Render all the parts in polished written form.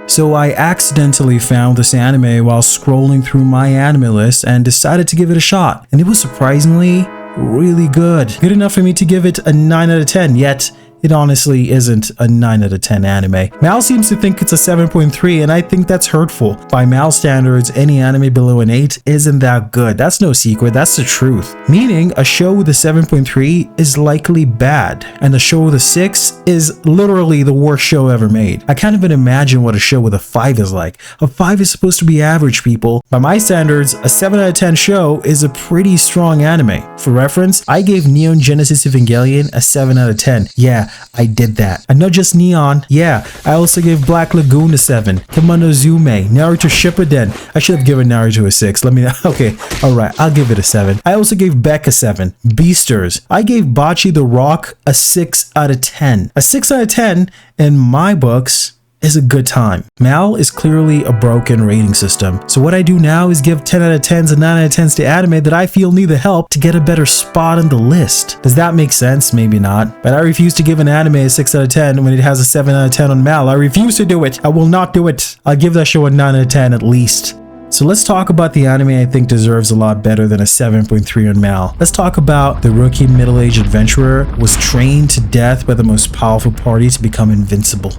So I accidentally found this anime while scrolling through my anime list and decided to give it a shot. And it was surprisingly really good. Good enough for me to give it a 9 out of 10, yet it honestly isn't a 9 out of 10 anime. Mal seems to think it's a 7.3, and I think that's hurtful. By Mal standards, any anime below an 8 isn't that good. That's no secret, that's the truth. Meaning, a show with a 7.3 is likely bad, and a show with a 6 is literally the worst show ever made. I can't even imagine what a show with a 5 is like. A 5 is supposed to be average, people. By my standards, a 7 out of 10 show is a pretty strong anime. For reference, I gave Neon Genesis Evangelion a 7 out of 10. Yeah, I did that. And not just Neon, yeah, I also gave Black Lagoon a 7, Kemonozume, Naruto Shippuden. I should have given Naruto a 6. Okay, alright, I'll give it a 7. I also gave Beck a 7, Beasters. I gave Bocce the Rock a 6 out of 10. A 6 out of 10 in my books is a good time. Mal is clearly a broken rating system. So what I do now is give 10 out of 10s and 9 out of 10s to anime that I feel need the help to get a better spot on the list. Does that make sense? Maybe not. But I refuse to give an anime a 6 out of 10 when it has a 7 out of 10 on Mal. I refuse to do it. I will not do it. I'll give that show a 9 out of 10 at least. So let's talk about the anime I think deserves a lot better than a 7.3 on Mal. Let's talk about the rookie middle-aged adventurer who was trained to death by the most powerful party to become invincible.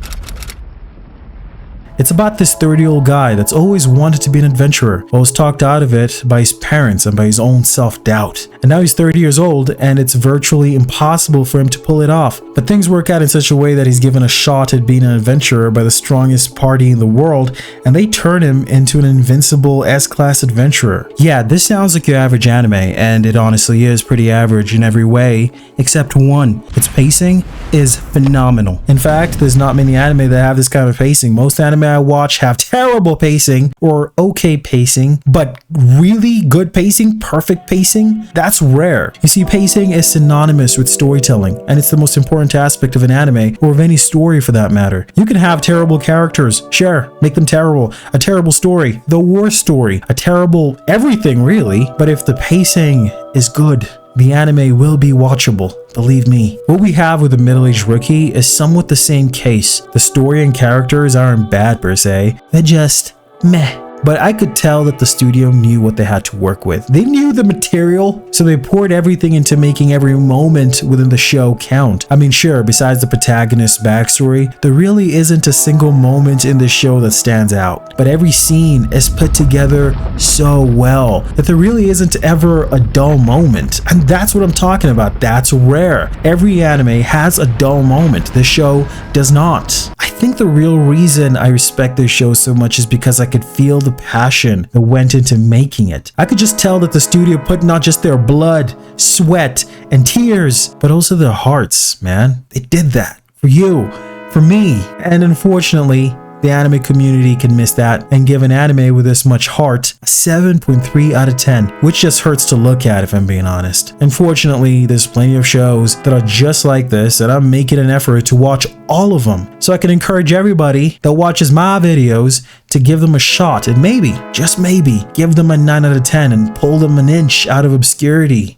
It's about this 30-year-old guy that's always wanted to be an adventurer, but was talked out of it by his parents and by his own self-doubt. And now he's 30 years old, and it's virtually impossible for him to pull it off. But things work out in such a way that he's given a shot at being an adventurer by the strongest party in the world, and they turn him into an invincible S-class adventurer. Yeah, this sounds like your average anime, and it honestly is pretty average in every way, except one. Its pacing is phenomenal. In fact, there's not many anime that have this kind of pacing. Most anime I watch have terrible pacing or okay pacing, but really good pacing, perfect pacing, that's rare. You see, pacing is synonymous with storytelling, and it's the most important aspect of an anime, or of any story for that matter. You can have terrible characters, sure, make them terrible, a terrible story, the worst story, a terrible everything really, but if the pacing is good, the anime will be watchable, believe me. What we have with the middle-aged rookie is somewhat the same case. The story and characters aren't bad per se, they're just meh. But I could tell that the studio knew what they had to work with. They knew the material, so they poured everything into making every moment within the show count. I mean, sure, besides the protagonist's backstory, there really isn't a single moment in the show that stands out. But every scene is put together so well that there really isn't ever a dull moment. And that's what I'm talking about. That's rare. Every anime has a dull moment. The show does not. I think the real reason I respect this show so much is because I could feel the passion that went into making it. I could just tell that the studio put not just their blood, sweat, and tears, but also their hearts, man. They did that for you, for me, and unfortunately, the anime community can miss that and give an anime with this much heart a 7.3 out of 10, which just hurts to look at if I'm being honest. Unfortunately, there's plenty of shows that are just like this, and I'm making an effort to watch all of them. So I can encourage everybody that watches my videos to give them a shot and maybe, just maybe, give them a 9 out of 10 and pull them an inch out of obscurity.